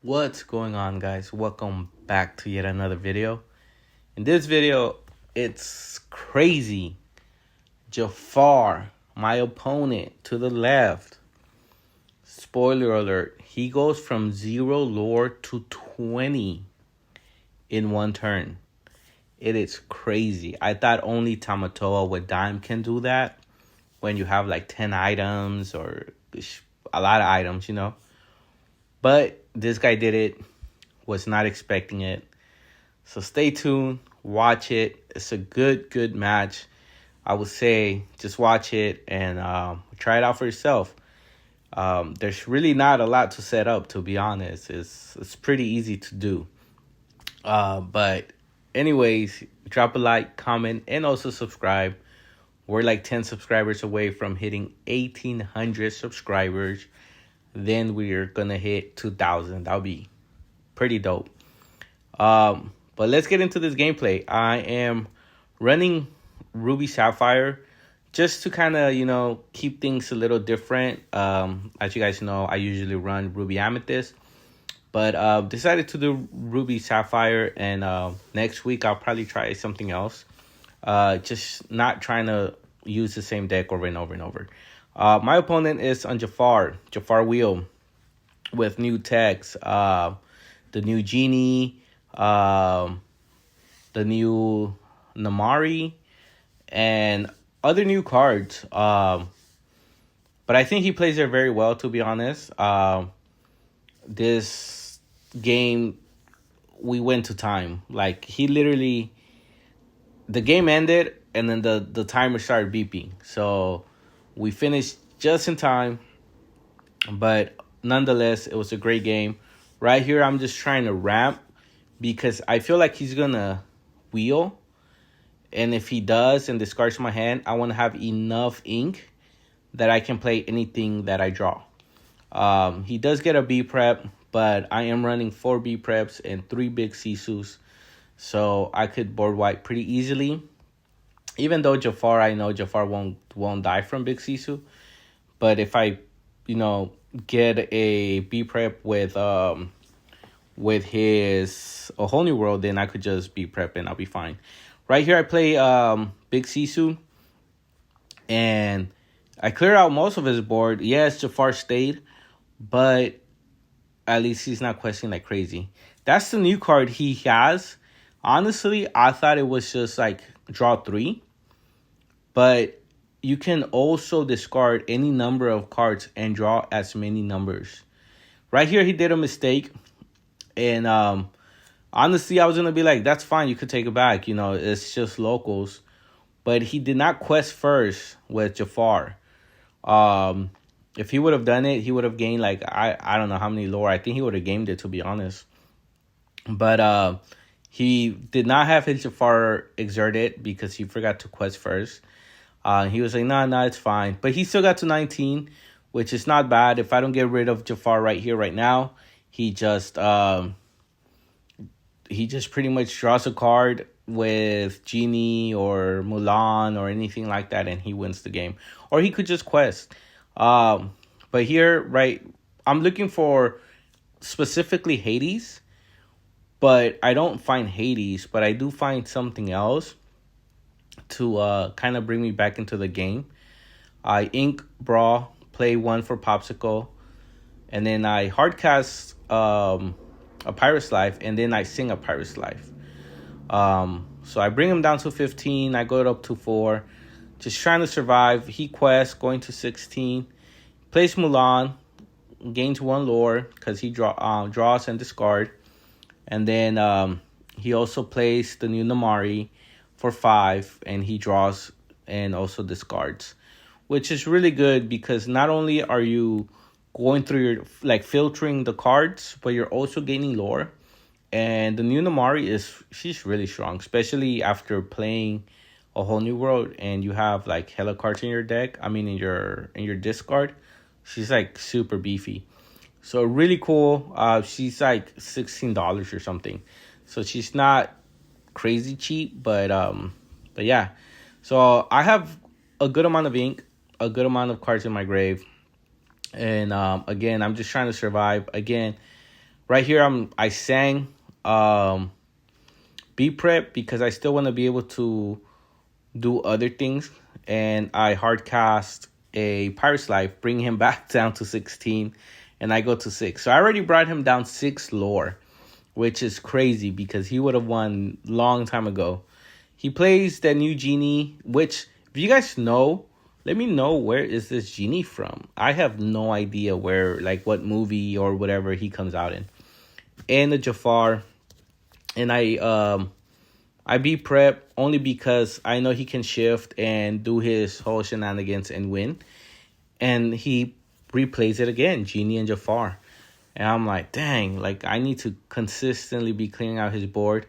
What's going on, guys? Welcome back to yet another video. In this video, it's crazy. Jafar, my opponent to the left. Spoiler alert, he goes from 0 lore to 20 in one turn. It is crazy. I thought only Tamatoa with Dime can do that when you have like 10 items or a lot of items. But this guy did it, was not expecting it. So stay tuned, watch it. It's a good match. I would say just watch it and try it out for yourself. There's really not a lot to set up, to be honest. It's pretty easy to do. But anyways, drop a like, comment, and also subscribe. We're like 10 subscribers away from hitting 1,800 subscribers. Then we're going to hit 2,000. That'll be pretty dope. But let's get into this gameplay. I am running Ruby Sapphire just to kind of, keep things a little different. As you guys know, I usually run Ruby Amethyst. But decided to do Ruby Sapphire. And next week, I'll probably try something else. Just not trying to use the same deck over and over and over. My opponent is on Jafar Wheel with new techs, the new Genie, the new Namari, and other new cards. But I think he plays there very well, to be honest. This game, we went to time. Like, the game ended, and then the timer started beeping. So we finished just in time, but nonetheless, it was a great game. Right here, I'm just trying to ramp because I feel like he's going to wheel. And if he does and discards my hand, I want to have enough ink that I can play anything that I draw. He does get a B prep, but I am running 4 B preps and 3 big Sisus. So I could board wipe pretty easily. Even though I know Jafar won't die from Big Sisu. But if I, get a B prep with his A Whole New World, then I could just B prep and I'll be fine. Right here I play Big Sisu. And I clear out most of his board. Yes, Jafar stayed, but at least he's not questing like crazy. That's the new card he has. Honestly, I thought it was just like draw 3. But you can also discard any number of cards and draw as many numbers. Right here, he did a mistake. And honestly, I was going to be like, that's fine. You could take it back. It's just locals. But he did not quest first with Jafar. If he would have done it, he would have gained like, I don't know how many lore. I think he would have gamed it, to be honest. But he did not have his Jafar exerted because he forgot to quest first. He was like, nah, it's fine. But he still got to 19, which is not bad. If I don't get rid of Jafar right here, right now, he just pretty much draws a card with Genie or Mulan or anything like that, and he wins the game. Or he could just quest. But here, right, I'm looking for specifically Hades, but I don't find Hades, but I do find something else to kind of bring me back into the game. I ink Brawl, play 1 for Popsicle, and then I hardcast a Pirate's Life, and then I sing a Pirate's Life. So I bring him down to 15, I go up to 4, just trying to survive. He quests, going to 16, plays Mulan, gains 1 lore, because he draws and discard. And then he also plays the new Namari for 5, and he draws and also discards, which is really good because not only are you going through your filtering the cards, but you're also gaining lore. And the new Namari she's really strong, especially after playing A Whole New World and you have like hella cards in your deck. I mean in your discard. She's like super beefy. So really cool. She's like $16 or something. So she's not crazy cheap, but yeah. So I have a good amount of ink, a good amount of cards in my grave, and again, I'm just trying to survive. Again, Right here, I sang B prep because I still want to be able to do other things, and I hard cast a Pirate's Life, bring him back down to 16, and I go to 6. So I already brought him down 6 lore, which is crazy because he would have won long time ago. He plays that new genie, which if you guys know, let me know, where is this genie from? I have no idea where, like what movie or whatever he comes out in. And the Jafar, and I be prep only because I know he can shift and do his whole shenanigans and win. And he replays it again, Genie and Jafar. And I'm like, dang, like I need to consistently be clearing out his board.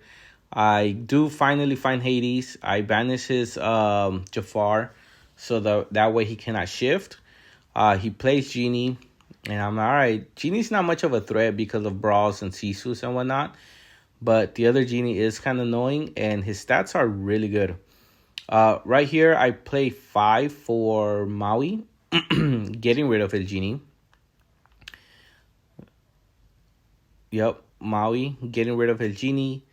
I do finally find Hades. I banish his Jafar so that way he cannot shift. He plays Genie. And I'm like, all right, Genie's not much of a threat because of brawls and Sisus and whatnot. But the other Genie is kind of annoying, and his stats are really good. Right here, I play 5 for Maui, getting rid of his Genie. Yep, Maui, getting rid of his Genie.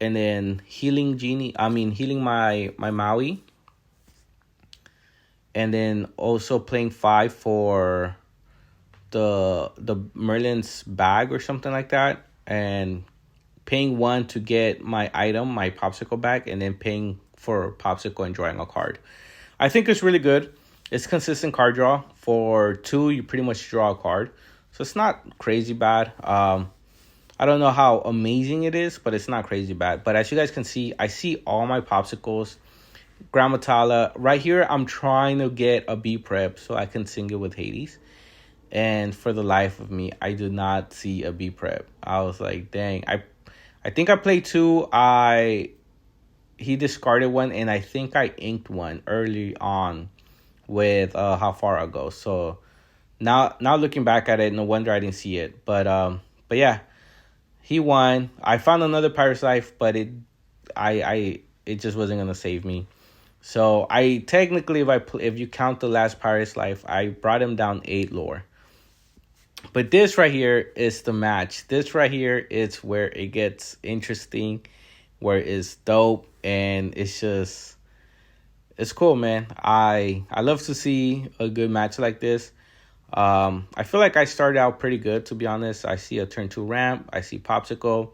And then healing my Maui. And then also playing 5 for the Merlin's bag or something like that. And paying 1 to get my item, my popsicle bag, and then paying for popsicle and drawing a card. I think it's really good. It's consistent card draw. For 2, you pretty much draw a card. So it's not crazy bad. I don't know how amazing it is, but it's not crazy bad. But as you guys can see, I see all my popsicles. Grammatala. Right here, I'm trying to get a B prep so I can sing it with Hades. And for the life of me, I do not see a B prep. I was like, dang. I think I played 2. He discarded 1, and I think I inked 1 early on with how far ago. So now looking back at it, no wonder I didn't see it. But yeah, he won. I found another Pirate's Life, but it just wasn't gonna save me. So I technically, if you count the last Pirate's Life, I brought him down 8 lore. But this right here is the match. This right here is where it gets interesting, where it's dope, and it's cool, man. I love to see a good match like this. I feel like I started out pretty good, to be honest. I see a turn 2 ramp. I see Popsicle.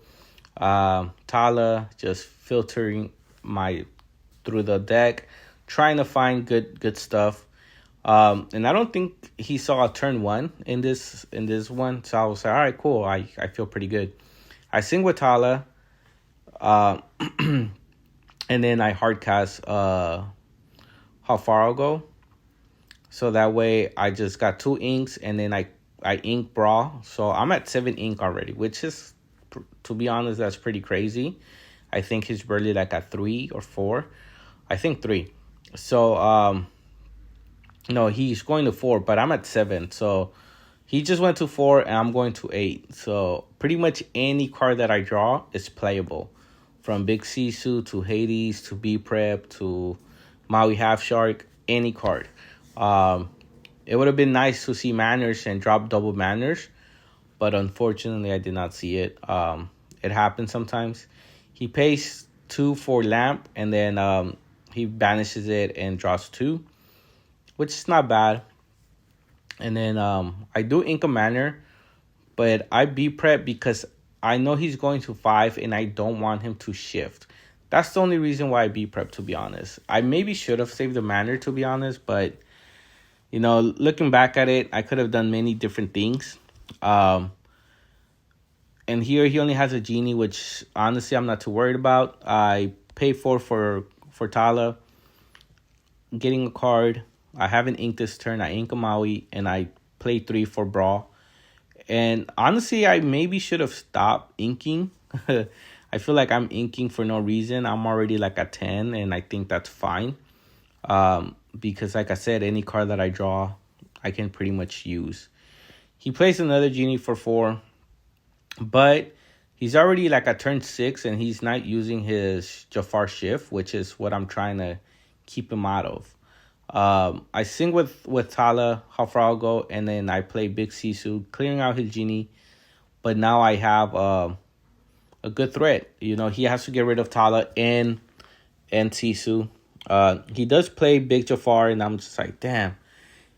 Tala just filtering through the deck, trying to find good stuff. And I don't think he saw a turn 1 in this one. So I was like, all right, cool. I feel pretty good. I sing with Tala. And then I hard cast how far I'll go. So that way I just got 2 inks, and then I ink Brawl. So I'm at 7 ink already, which is, to be honest, that's pretty crazy. I think he's barely like at 3 or 4. I think 3. So no, he's going to 4, but I'm at 7. So he just went to 4, and I'm going to 8. So pretty much any card that I draw is playable. From Big Sisu to Hades to B Prep to Maui Half Shark, any card. It would have been nice to see Manners and drop double Manners, but unfortunately I did not see it. It happens sometimes. He pays 2 for Lamp, and then he banishes it and draws 2, which is not bad. And then I do ink a Manor, but I B prep because I know he's going to 5 and I don't want him to shift. That's the only reason why I B prep, to be honest. I maybe should have saved the Manor, to be honest, but you know, looking back at it, I could have done many different things. And here he only has a Genie, which honestly I'm not too worried about. I pay 4 for Tala, getting a card. I haven't inked this turn. I ink a Maui, and I play 3 for Brawl. And honestly, I maybe should have stopped inking. I feel like I'm inking for no reason. I'm already like at 10, and I think that's fine. Because like I said, any card that I draw, I can pretty much use. He plays another Genie for 4, but he's already like at turn 6, and he's not using his Jafar Shift, which is what I'm trying to keep him out of. I sing with Tala, how far I'll go, and then I play Big Sisu, clearing out his Genie, but now I have a good threat. You know, he has to get rid of Tala and Sisu. He does play Big Jafar, and I'm just like, damn,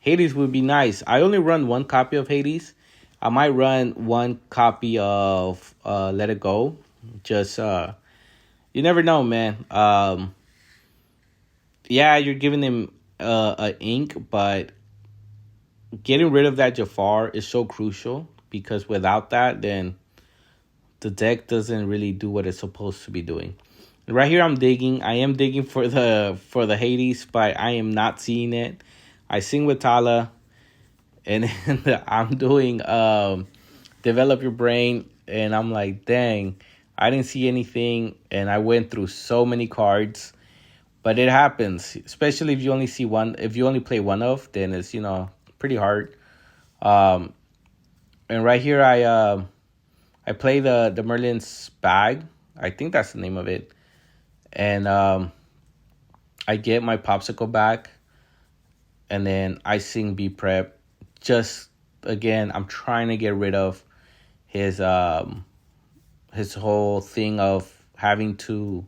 Hades would be nice. I only run one copy of Hades. I might run one copy of Let It Go. Just you never know, man. Yeah, you're giving him a ink, but getting rid of that Jafar is so crucial, because without that, then the deck doesn't really do what it's supposed to be doing. And right here, I'm digging. I am digging for the Hades, but I am not seeing it. I sing with Tala, and I'm doing Develop Your Brain, and I'm like, dang, I didn't see anything, and I went through so many cards. But it happens, especially if you only see one. If you only play one of, then it's, you know, pretty hard. And right here, I play the Merlin's Bag. I think that's the name of it. And I get my Popsicle back, and then I sing B Prep. Just, again, I'm trying to get rid of his whole thing of having to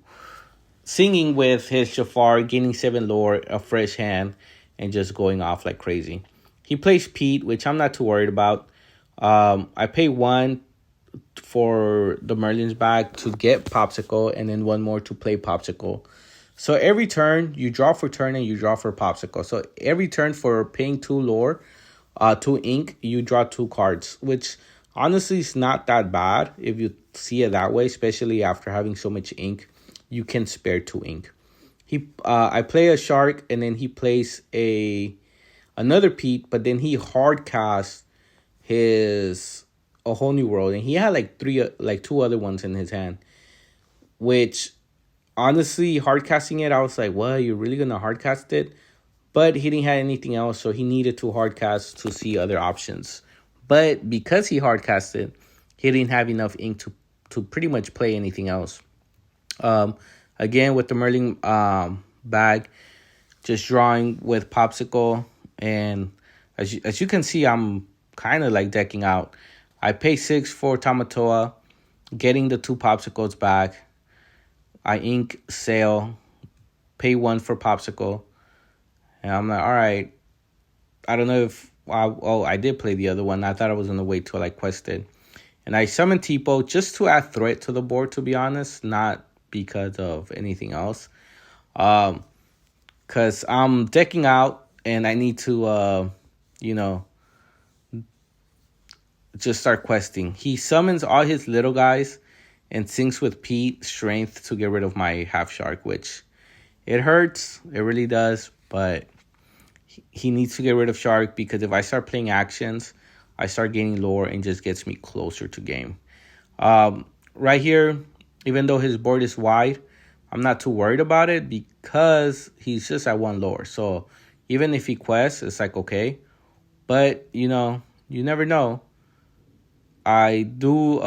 singing with his Jafar, gaining 7 lore, a fresh hand, and just going off like crazy. He plays Pete, which I'm not too worried about. I pay 1 for the Merlin's Bag to get Popsicle, and then 1 more to play Popsicle. So every turn, you draw for turn and you draw for Popsicle. So every turn for paying 2 lore, 2 ink, you draw 2 cards, which honestly is not that bad if you see it that way, especially after having so much ink. You can spare 2 ink. I play a shark, and then he plays another Pete, but then he hard casts his A Whole New World, and he had like 2 other ones in his hand, which honestly, hard casting it, I was like, what, you're really gonna hard cast it? But he didn't have anything else, so he needed to hard cast to see other options. But because he hard casted, he didn't have enough ink to pretty much play anything else. Again, with the Merlin bag, just drawing with Popsicle, and as you can see, I'm kind of like decking out. I pay 6 for Tamatoa, getting the 2 Popsicles back. I ink Sail, pay 1 for Popsicle, and I'm like, all right. I don't know if I did play the other one. I thought I was gonna wait till I quested, and I summoned Tipo just to add threat to the board. To be honest, not because of anything else. Because I'm decking out, and I need to, just start questing. He summons all his little guys and sinks with Pete Strength to get rid of my half shark, which it hurts. It really does, but he needs to get rid of shark, because if I start playing actions, I start gaining lore and just gets me closer to game. Right here, even though his board is wide, I'm not too worried about it, because he's just at 1 lore. So even if he quests, it's like, okay. But, you never know. I do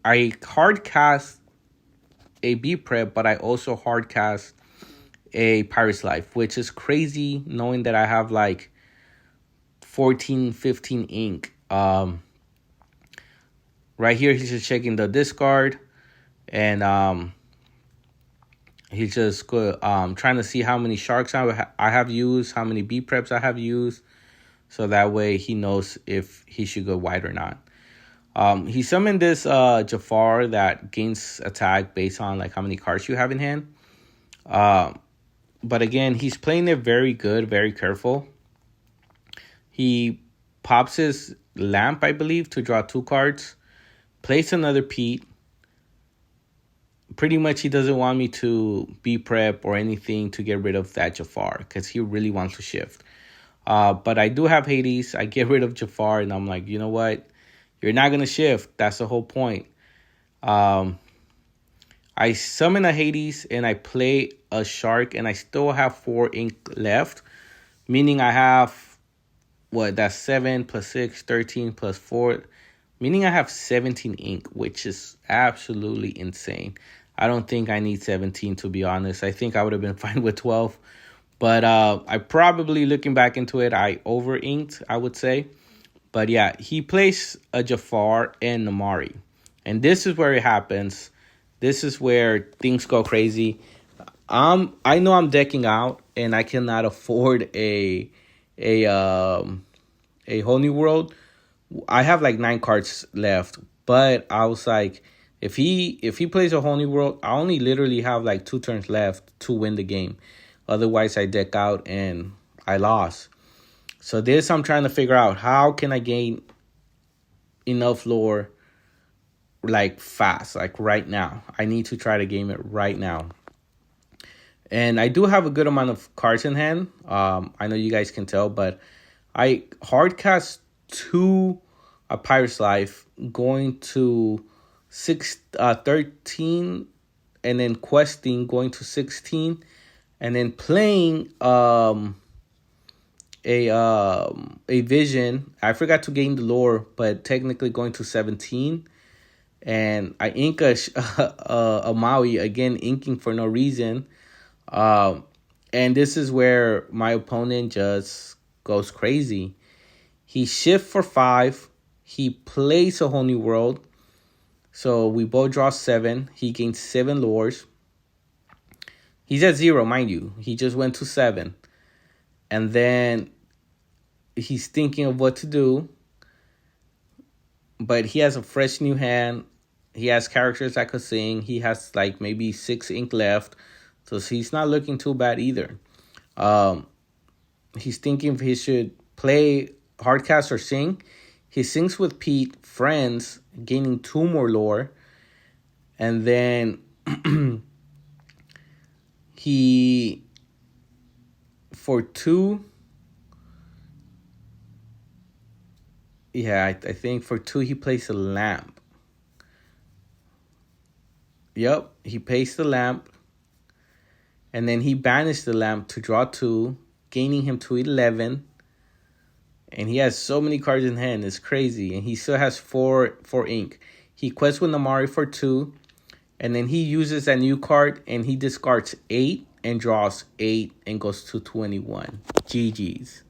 I hard cast a B Prep, but I also hard cast a Pirate's Life, which is crazy knowing that I have like 14, 15 ink. Right here, he's just checking the discard, and he's just trying to see how many sharks I have used, how many B Preps I have used, so that way he knows if he should go wide or not. He summoned this Jafar that gains attack based on like how many cards you have in hand. But again, he's playing it very good, very careful. He pops his lamp, I believe, to draw 2 cards. Plays another Pete. Pretty much he doesn't want me to be prep or anything to get rid of that Jafar, because he really wants to shift. But I do have Hades. I get rid of Jafar, and I'm like, you know what? You're not going to shift. That's the whole point. I summon a Hades, and I play a shark, and I still have 4 ink left. Meaning I have, that's 7 plus 6, 13 plus 4. Meaning I have 17 ink, which is absolutely insane. I don't think I need 17, to be honest. I think I would have been fine with 12. But I probably, looking back into it, I over-inked, I would say. But yeah, he plays a Jafar and Namari. And this is where it happens. This is where things go crazy. I know I'm decking out and I cannot afford a whole new world. I have like 9 cards left, but I was like, if he plays a whole new world, I only literally have like 2 turns left to win the game. Otherwise, I deck out and I lost. So this I'm trying to figure out, how can I gain enough lore like fast, like right now. I need to try to game it right now. And I do have a good amount of cards in hand. I know you guys can tell, but I hard cast 2 a Pirate's Life, going to 13, and then questing going to 16, and then playing a vision. I forgot to gain the lore, but technically going to 17. And I ink a Maui, again, inking for no reason. And this is where my opponent just goes crazy. He shift for 5. He plays a whole new world. So we both draw 7. He gains 7 lures. He's at 0, mind you. He just went to 7. And then he's thinking of what to do. But he has a fresh new hand. He has characters that could sing. He has like maybe 6 ink left. So he's not looking too bad either. He's thinking if he should play hardcast or sing. He sings with Pete, friends, gaining 2 more lore. And then he, for 2, yeah, I think for 2 he plays a lamp. Yep, he plays the lamp. And then he banished the lamp to draw 2, gaining him to 11. And he has so many cards in hand, it's crazy. And he still has 4 ink. He quests with Namari for 2. And then he uses that new card and he discards 8 and draws 8 and goes to 21. GG's.